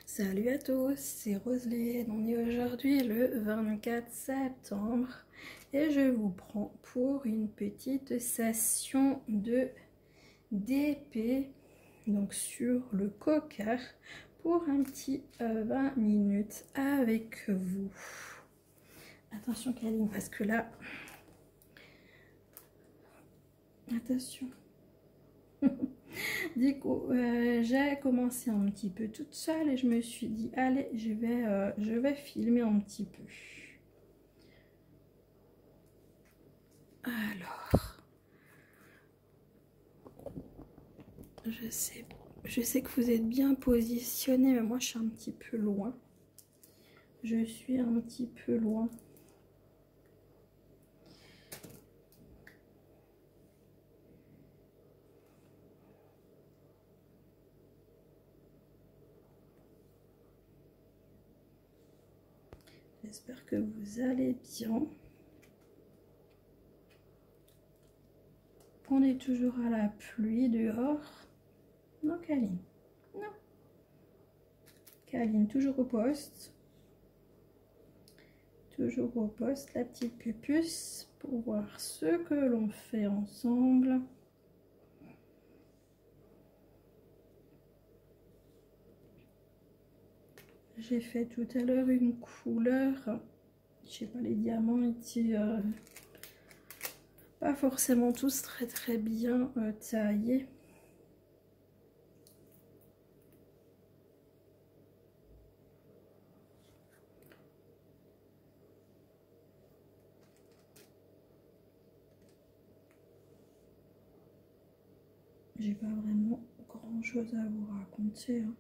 Salut à tous, c'est Roselyne. On est aujourd'hui le 24 septembre et je vous prends pour une petite session de d'épée, donc sur le cocker, pour un petit 20 minutes avec vous. Attention Kaline, parce que là, attention. Du coup, j'ai commencé un petit peu toute seule et je me suis dit, allez, je vais filmer un petit peu. Alors, je sais que vous êtes bien positionné, mais moi je suis un petit peu loin. Je suis un petit peu loin. J'espère que vous allez bien. On est toujours à la pluie dehors. Non, Kaline. Non. Kaline, toujours au poste. Toujours au poste, la petite pupusse, pour voir ce que l'on fait ensemble. J'ai fait tout à l'heure une couleur, je sais pas, les diamants étaient pas forcément tous très bien taillés. J'ai pas vraiment grand chose à vous raconter, hein.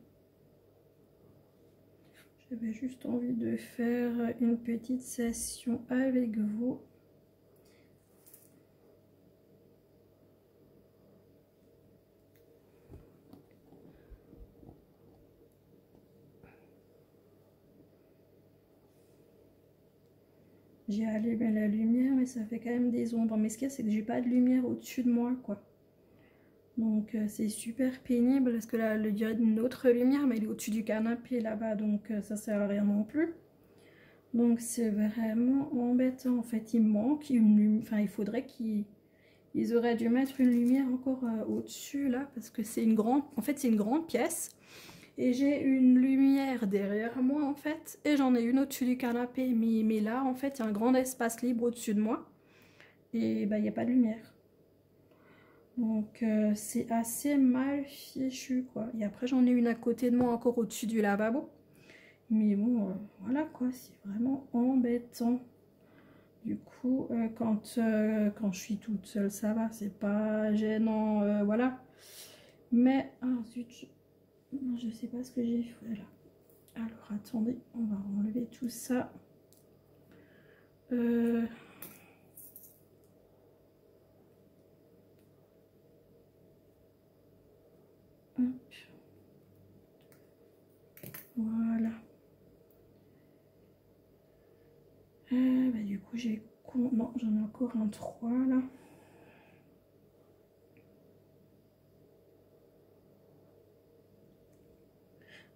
J'avais juste envie de faire une petite session avec vous. J'ai allumé la lumière, mais ça fait quand même des ombres. Mais ce qu'il y a, c'est que j'ai pas de lumière au-dessus de moi, quoi. Donc c'est super pénible parce que là, il y a une autre lumière, mais elle est au-dessus du canapé là-bas, donc ça sert à rien non plus. Donc c'est vraiment embêtant. En fait, il manque une lumière. Enfin, il faudrait qu'ils auraient dû mettre une lumière encore au-dessus là, parce que c'est une grande. En fait, c'est une grande pièce. Et j'ai une lumière derrière moi en fait, et j'en ai une au-dessus du canapé. Mais là, en fait, il y a un grand espace libre au-dessus de moi. Et bah, il n'y a pas de lumière. Donc c'est assez mal fichu quoi. Et après, j'en ai une à côté de moi encore au-dessus du lavabo. Mais bon, voilà quoi, c'est vraiment embêtant. Du coup, quand je suis toute seule, ça va, c'est pas gênant, voilà. Mais, ah zut, je sais pas ce que j'ai fait là. Alors, attendez, on va enlever tout ça. Hop. Voilà. Bah, du coup, j'ai... Non, j'en ai encore un 3 là.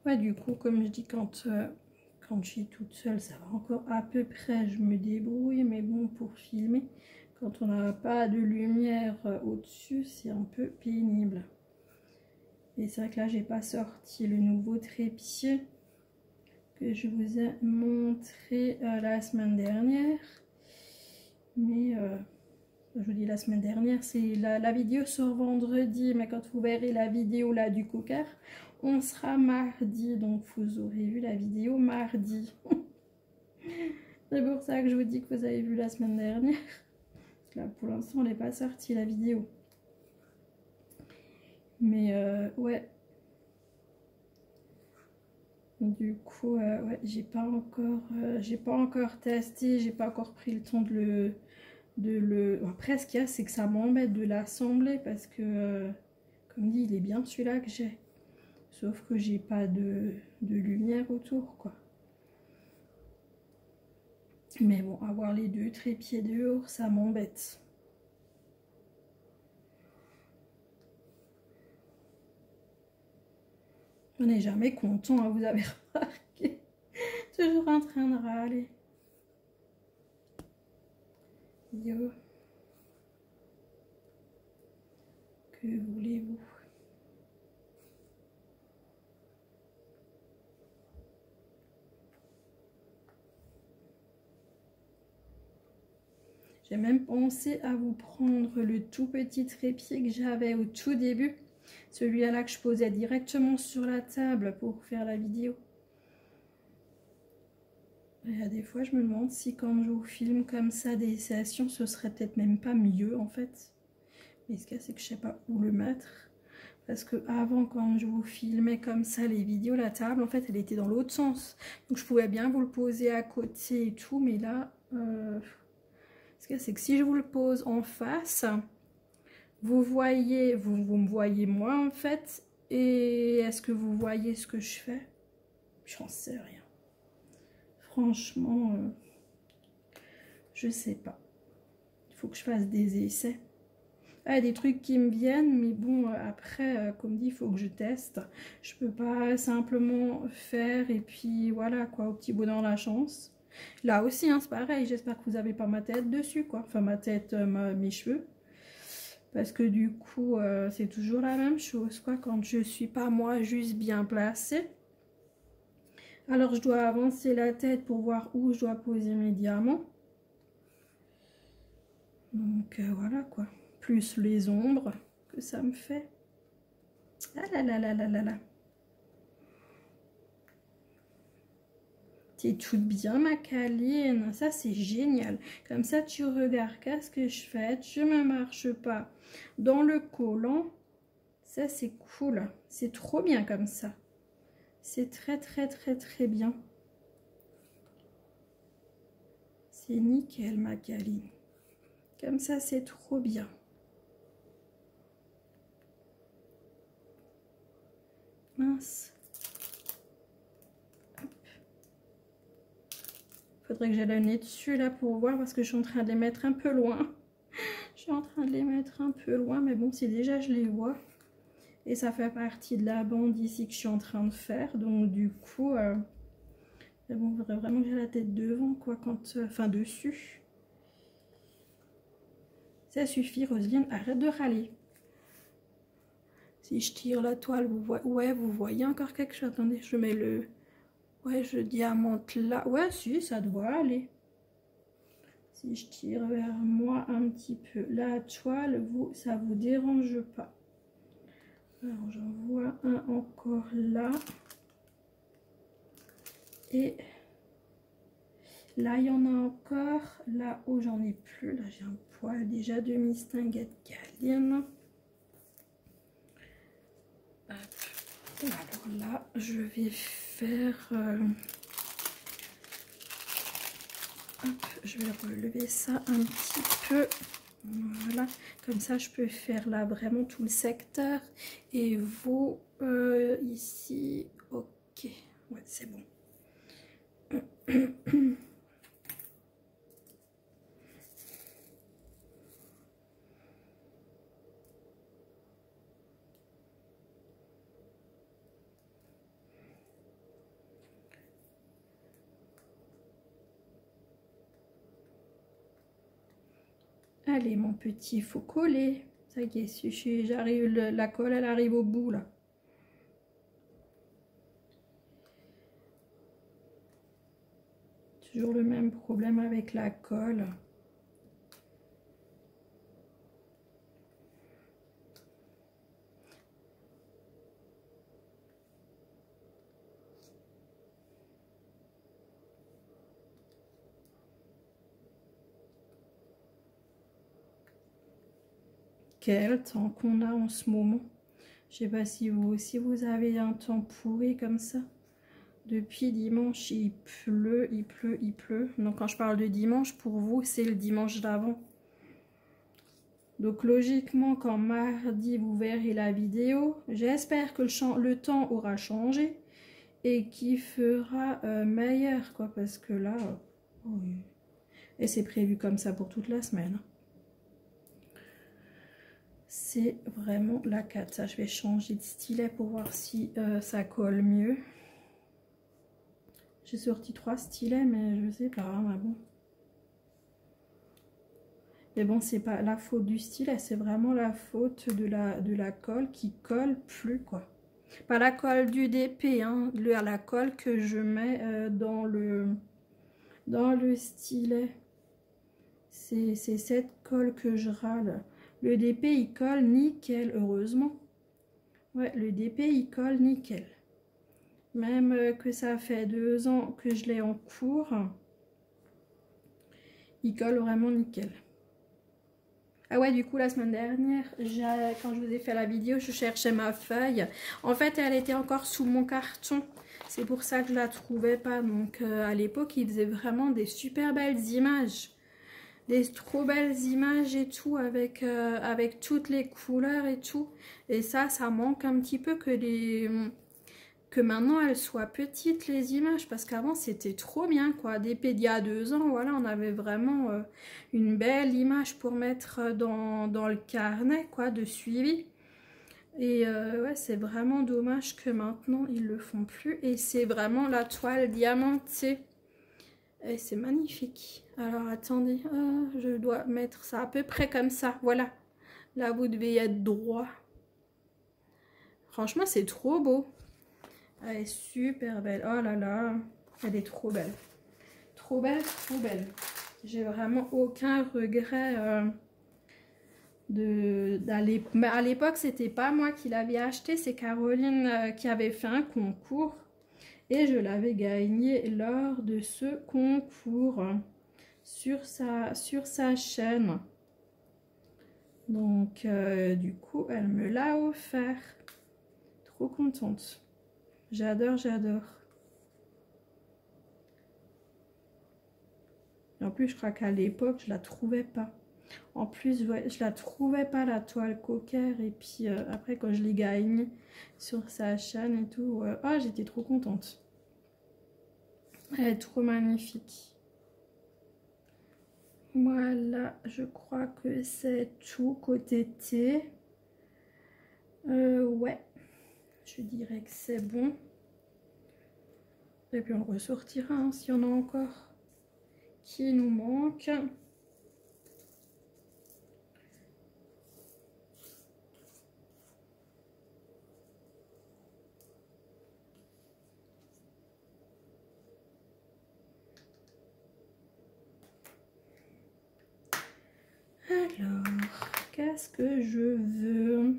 Ouais, du coup, comme je dis, quand je suis toute seule, ça va encore à peu près, je me débrouille. Mais bon, pour filmer, quand on n'a pas de lumière au-dessus, c'est un peu pénible. Et c'est vrai que là, j'ai pas sorti le nouveau trépied que je vous ai montré la semaine dernière. Mais je vous dis la semaine dernière, c'est la vidéo sort vendredi, mais quand vous verrez la vidéo là du cocker, on sera mardi, donc vous aurez vu la vidéo mardi. C'est pour ça que je vous dis que vous avez vu la semaine dernière. Parce que là, pour l'instant, elle n'est pas sortie la vidéo. Mais ouais. Du coup, ouais, j'ai pas encore testé, j'ai pas encore pris le temps de le... Après, ce qu'il y a, c'est que ça m'embête de l'assembler parce que, comme dit, il est bien celui-là que j'ai. Sauf que j'ai pas de lumière autour, quoi. Mais bon, avoir les deux trépieds dehors, ça m'embête. On n'est jamais content, hein, vous avez remarqué. Toujours en train de râler. Yo. Que voulez-vous? J'ai même pensé à vous prendre le tout petit trépied que j'avais au tout début. Celui-là que je posais directement sur la table pour faire la vidéo. Et des fois, je me demande si quand je vous filme comme ça des sessions, ce serait peut-être même pas mieux en fait. Mais ce qu'il y a, c'est que je sais pas où le mettre. Parce que avant, quand je vous filmais comme ça les vidéos, la table, en fait, elle était dans l'autre sens. Donc, je pouvais bien vous le poser à côté et tout. Mais là, ce qu'il y a, c'est que si je vous le pose en face, vous voyez, vous me voyez moi en fait. Et est-ce que vous voyez ce que je fais? J'en sais rien. Franchement, je sais pas. Il faut que je fasse des essais. Ah, des trucs qui me viennent, mais bon, après, comme dit, il faut que je teste. Je peux pas simplement faire et puis voilà, quoi, au petit bonheur la chance. Là aussi, hein, c'est pareil, j'espère que vous avez pas ma tête dessus, quoi. Enfin, ma tête, mes cheveux. Parce que du coup, c'est toujours la même chose, quoi, quand je suis pas, moi, juste bien placée. Alors, je dois avancer la tête pour voir où je dois poser mes diamants. Donc, voilà, quoi. Plus les ombres que ça me fait. Ah là là là là là là. T'es toute bien, ma câline. Ça, c'est génial. Comme ça, tu regardes qu'est-ce que je fais. Je me marche pas dans le collant. Ça, c'est cool. C'est trop bien comme ça. C'est très, très, très, très bien. C'est nickel, ma câline. Comme ça, c'est trop bien. Mince. Hop. Faudrait que j'aille le nez dessus là pour voir parce que je suis en train de les mettre un peu loin. Je suis en train de les mettre un peu loin, mais bon, si déjà je les vois. Et ça fait partie de la bande ici que je suis en train de faire. Donc du coup, bon, faudrait vraiment que j'ai la tête devant, quoi, quand, enfin dessus. Ça suffit, Roselyne, arrête de râler. Si je tire la toile, vous voyez, ouais, vous voyez encore quelque chose. Attendez, je mets le... Ouais, je diamante là. Ouais, si, ça doit aller. Si je tire vers moi un petit peu la toile, vous, ça vous dérange pas. Alors, j'en vois un encore là. Et là, il y en a encore. Là-haut, j'en ai plus. Là, j'ai un poil déjà de mistinguette câline. Alors là, je vais faire... hop, je vais relever ça un petit peu. Voilà, comme ça, je peux faire là vraiment tout le secteur. Et vous, ici, ok. Ouais, c'est bon. Allez, mon petit, il faut coller. Ça y est, j'arrive, la colle, elle arrive au bout, là. Toujours le même problème avec la colle. Quel temps qu'on a en ce moment. Je sais pas si vous aussi vous avez un temps pourri comme ça. Depuis dimanche, il pleut, il pleut, il pleut. Donc quand je parle de dimanche, pour vous, c'est le dimanche d'avant. Donc logiquement, quand mardi, vous verrez la vidéo, j'espère que le temps aura changé et qu'il fera meilleur, quoi. Parce que là, oui. Et c'est prévu comme ça pour toute la semaine. C'est vraiment la cata. Je vais changer de stylet pour voir si ça colle mieux. J'ai sorti 3 stylets, mais je sais pas, mais bon. Mais bon, c'est pas la faute du stylet, c'est vraiment la faute de la colle qui colle plus, quoi. Pas la colle du DP, hein, la colle que je mets dans le stylet. C'est cette colle que je râle. Le DP, il colle nickel, heureusement. Ouais, le DP, il colle nickel. Même que ça fait 2 ans que je l'ai en cours, il colle vraiment nickel. Ah ouais, du coup, la semaine dernière, quand je vous ai fait la vidéo, je cherchais ma feuille. En fait, elle était encore sous mon carton. C'est pour ça que je la trouvais pas. Donc, à l'époque, il faisait vraiment des super belles images. Des trop belles images et tout, avec toutes les couleurs et tout. Et ça manque un petit peu que maintenant elles soient petites les images, parce qu'avant c'était trop bien, quoi. Des pédias 2 ans, voilà, on avait vraiment une belle image pour mettre dans le carnet, quoi, de suivi. Et ouais, c'est vraiment dommage que maintenant ils le font plus. Et c'est vraiment la toile diamantée. Et c'est magnifique. Alors attendez, je dois mettre ça à peu près comme ça, voilà. Là vous devez être droit. Franchement c'est trop beau. Elle est super belle. Oh là là, elle est trop belle. Trop belle, trop belle. J'ai vraiment aucun regret d'aller. Mais à l'époque, c'était pas moi qui l'avais acheté, c'est Caroline qui avait fait un concours. Et je l'avais gagné lors de ce concours sur sa chaîne. Donc, du coup, elle me l'a offert. Trop contente. J'adore, j'adore. En plus, je crois qu'à l'époque, je la trouvais pas. En plus, ouais, je la trouvais pas, la toile cocker. Et puis, après, quand je l'ai gagnée sur sa chaîne et tout, oh, j'étais trop contente. Elle est trop magnifique. Voilà, je crois que c'est tout côté thé. Ouais, je dirais que c'est bon. Et puis on ressortira hein, s'il y en a encore qui nous manque. Alors, qu'est-ce que je veux?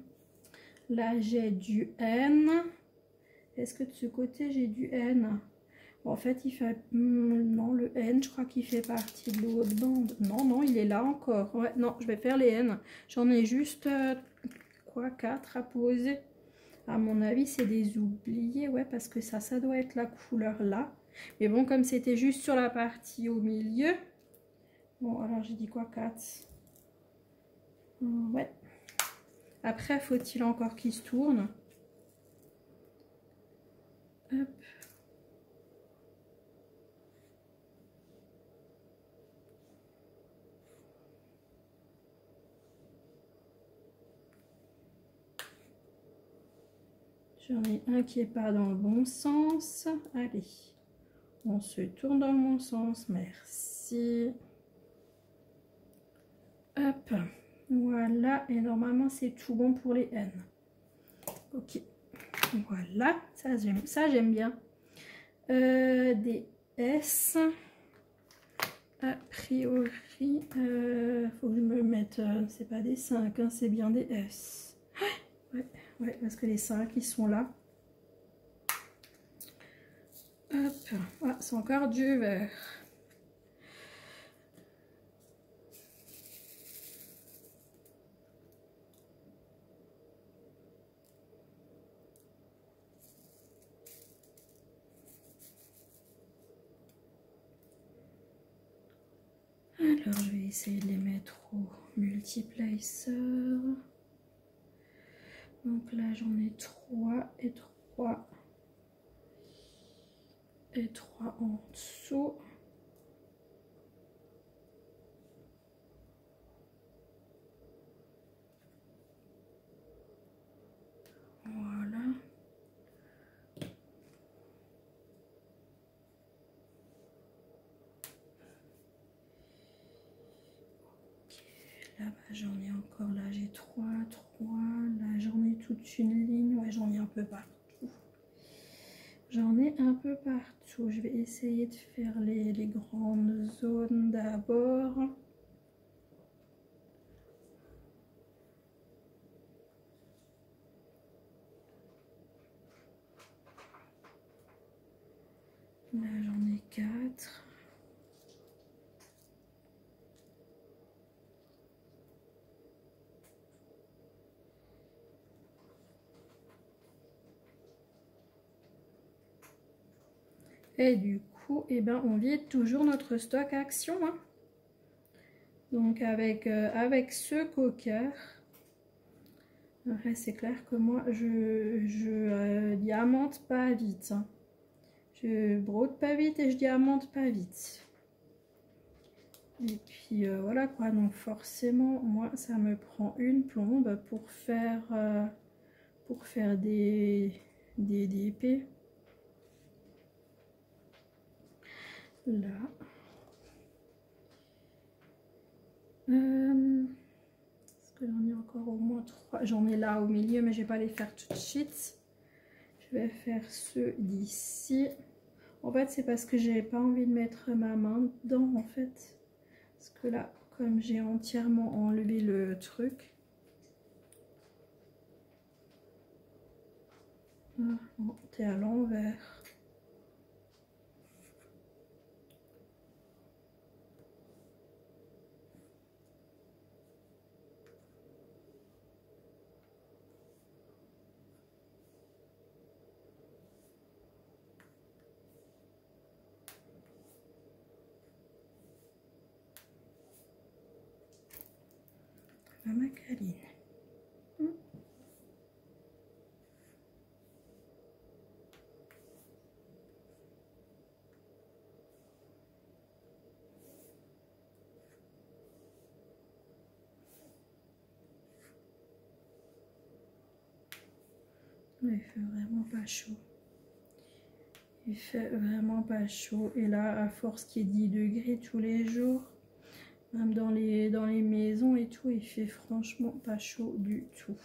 Là, j'ai du N. Est-ce que de ce côté, j'ai du N? Bon, en fait, il fait... non, le N, je crois qu'il fait partie de l'autre bande. Non, non, il est là encore. Ouais, non, je vais faire les N. J'en ai juste, quoi, 4 à poser. À mon avis, c'est des oubliés. Ouais, parce que ça doit être la couleur là. Mais bon, comme c'était juste sur la partie au milieu. Bon, alors j'ai dit quoi, 4? Ouais. Après, faut-il encore qu'il se tourne? Hop. J'en ai un qui n'est pas dans le bon sens. Allez, on se tourne dans le bon sens. Merci. Hop. Voilà. Et normalement, c'est tout bon pour les N. Ok. Voilà. Ça, j'aime bien. Des S. A priori, faut que je me mette... c'est pas des 5, hein, c'est bien des S. Ouais, ouais, parce que les 5, ils sont là. Hop, ah, c'est encore du vert. Alors, je vais essayer de les mettre au multiplacer. Donc là, j'en ai 3 et 3 et 3 en dessous. là-bas, j'en ai encore. Là, j'ai 3. Là, j'en ai toute une ligne. Ouais, j'en ai un peu partout. J'en ai un peu partout. Je vais essayer de faire les grandes zones d'abord. Là, j'en ai 4. Et du coup, eh ben, on vide toujours notre stock action. Hein. Donc avec ce cocker, après c'est clair que moi je diamante pas vite. Hein. Je brode pas vite et je diamante pas vite. Et puis voilà quoi, donc forcément moi ça me prend une plombe pour faire des épées. Là. Est-ce que j'en ai encore au moins 3? J'en ai là au milieu, mais je vais pas les faire tout de suite. Je vais faire ceux d'ici. En fait, c'est parce que j'ai pas envie de mettre ma main dedans, en fait. Parce que là, comme j'ai entièrement enlevé le truc. Ah, non, t'es à l'envers. Ma câline. Il fait vraiment pas chaud. Il fait vraiment pas chaud. Et là, à force qu'il y ait 10 degrés tous les jours, même dans les maisons et tout, il fait franchement pas chaud du tout.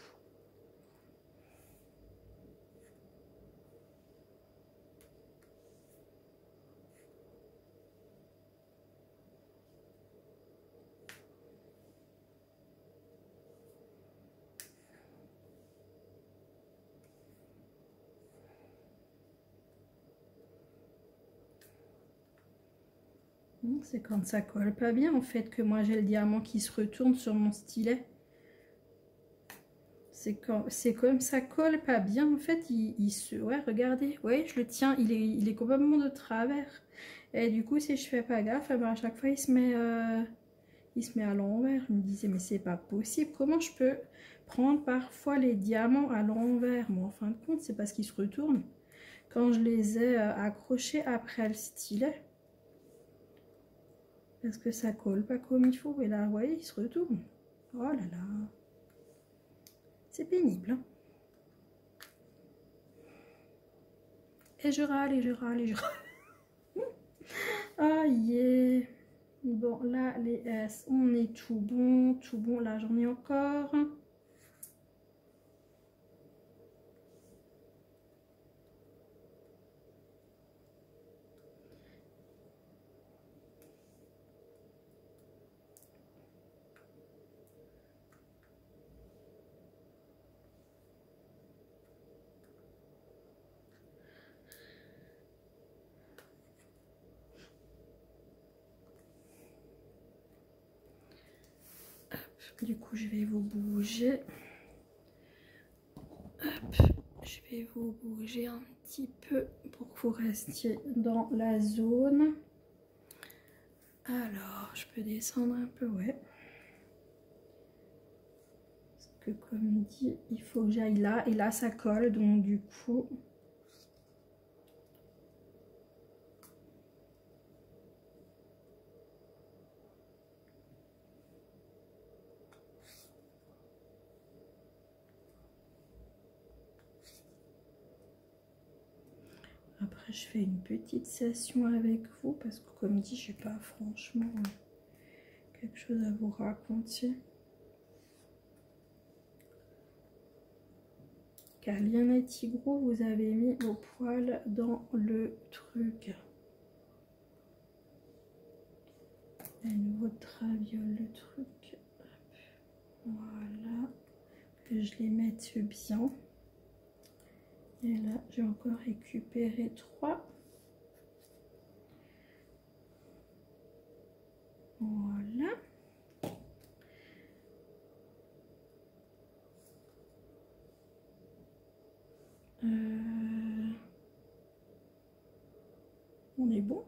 C'est quand ça colle pas bien en fait que moi j'ai le diamant qui se retourne sur mon stylet. C'est comme ça colle pas bien en fait, il se... Ouais, regardez, ouais, je le tiens, il est complètement de travers. Et du coup, si je fais pas gaffe, ben à chaque fois il se met à l'envers. Je me disais, mais c'est pas possible, comment je peux prendre parfois les diamants à l'envers? Moi, en fin de compte, c'est parce qu'ils se retournent quand je les ai accrochés après le stylet. Parce que ça colle pas comme il faut. Et là, vous voyez, il se retourne. Oh là là. C'est pénible. Hein. Et je râle, et je râle, et je râle. Ah yeah. Bon, là, les S, on est tout bon, tout bon. Là, j'en ai encore. Du coup, je vais vous bouger. Hop, je vais vous bouger un petit peu pour que vous restiez dans la zone. Alors, je peux descendre un peu, ouais. Parce que comme dit, il faut que j'aille là. Et là, ça colle, donc du coup... Après, je fais une petite session avec vous parce que, comme dit, je n'ai pas franchement quelque chose à vous raconter. Kalien Tigro, vous avez mis vos poils dans le truc. À nouveau traviole le truc. Voilà. Que je les mette bien. Et là, j'ai encore récupéré 3. Voilà. On est bon.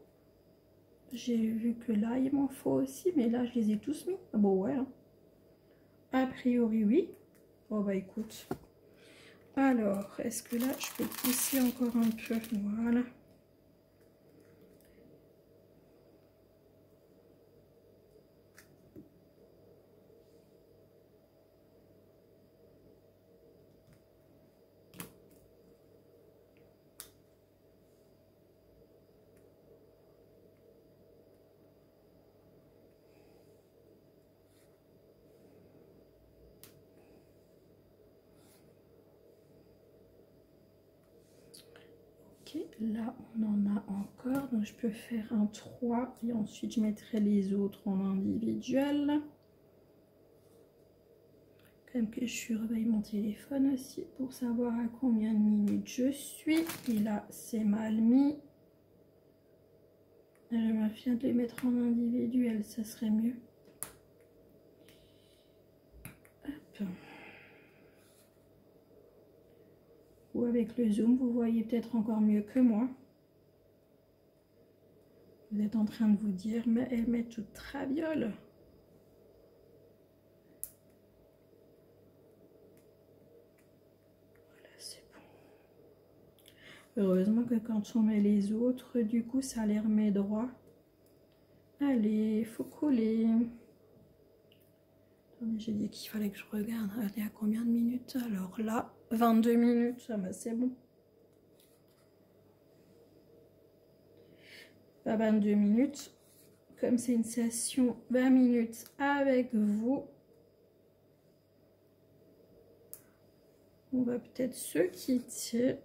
J'ai vu que là, il m'en faut aussi, mais là, je les ai tous mis. Ah bon, ouais. Hein. A priori, oui. Oh, bah écoute. Alors, est-ce que là, je peux pousser encore un peu? Voilà. Là, on en a encore. Donc, je peux faire un 3 et ensuite, je mettrai les autres en individuel. Quand même que je surveille mon téléphone aussi pour savoir à combien de minutes je suis. Et là, c'est mal mis. Je me fier de les mettre en individuel, ça serait mieux. Hop. Ou avec le zoom, vous voyez peut-être encore mieux que moi. Vous êtes en train de vous dire, mais elle met toute traviole. Voilà, c'est bon. Heureusement que quand on met les autres, du coup, ça les remet droit. Allez, faut coller. J'ai dit qu'il fallait que je regarde. Elle est à combien de minutes? Alors là, 22 minutes. Ah bah c'est bon. Pas 22 minutes. Comme c'est une session 20 minutes avec vous, on va peut-être se quitter.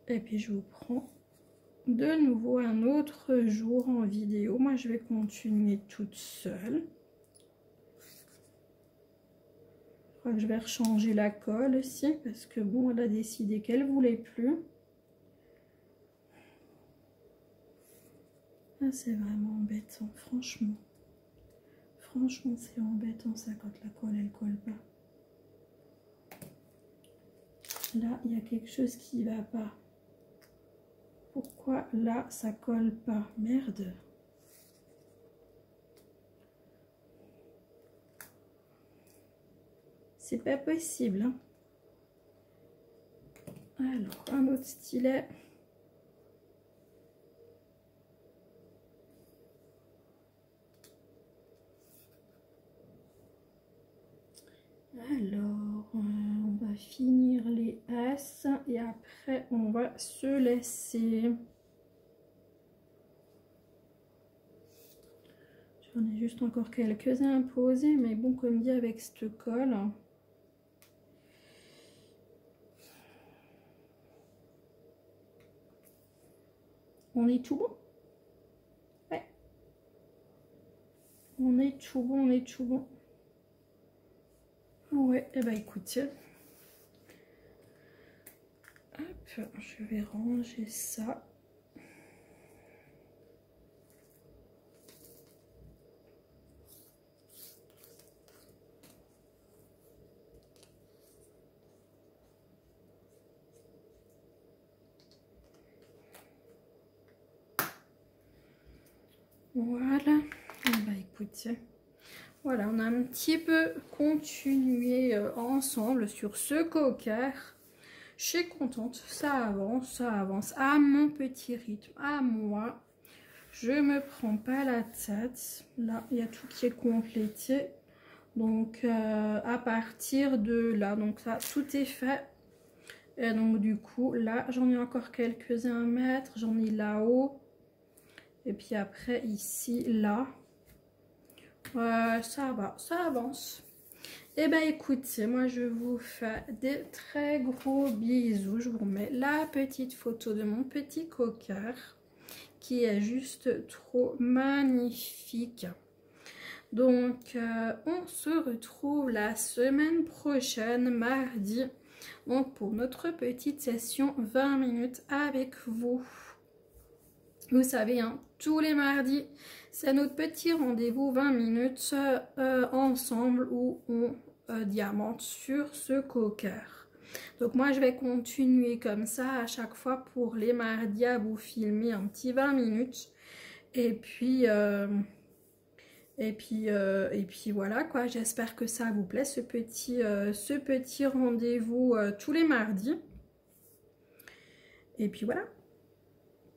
Et puis je vous prends de nouveau un autre jour en vidéo. Moi je vais continuer toute seule. Je crois que je vais rechanger la colle aussi parce que bon, elle a décidé qu'elle voulait plus. Ah, c'est vraiment embêtant, franchement. Franchement, c'est embêtant ça quand la colle, elle colle pas. Là, il y a quelque chose qui va pas. Pourquoi là, ça colle pas? Merde. C'est pas possible. Hein. Alors, un autre stylet. Alors, on va finir les As et après, on va se laisser. J'en ai juste encore quelques-uns à poser, mais bon, comme dit, avec cette colle. On est tout bon? Ouais. On est tout bon, on est tout bon. Ouais, et bah écoute. Hop, je vais ranger ça. Voilà. Et bah écoute. Voilà, on a un petit peu continué ensemble sur ce cocker. Je suis contente, ça avance à mon petit rythme, à moi. Je me prends pas la tête. Là, il y a tout qui est complété. Donc, à partir de là, donc ça, tout est fait. Et donc, du coup, là, j'en ai encore quelques-uns à mettre. J'en ai là-haut. Et puis après, ici, là. Ça va, ça avance. Et ben écoutez, moi je vous fais des très gros bisous. Je vous remets la petite photo de mon petit cocker qui est juste trop magnifique. Donc on se retrouve la semaine prochaine, mardi, donc pour notre petite session 20 minutes avec vous. Vous savez, hein, tous les mardis, c'est notre petit rendez-vous 20 minutes ensemble où on diamante sur ce cocker. Donc moi, je vais continuer comme ça à chaque fois pour les mardis à vous filmer un petit 20 minutes. Et puis voilà quoi, j'espère que ça vous plaît ce petit rendez-vous tous les mardis. Et puis voilà.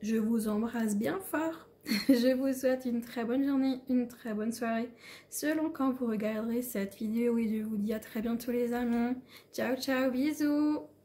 Je vous embrasse bien fort. Je vous souhaite une très bonne journée, une très bonne soirée, selon quand vous regarderez cette vidéo et je vous dis à très bientôt les amis. Ciao, ciao, bisous.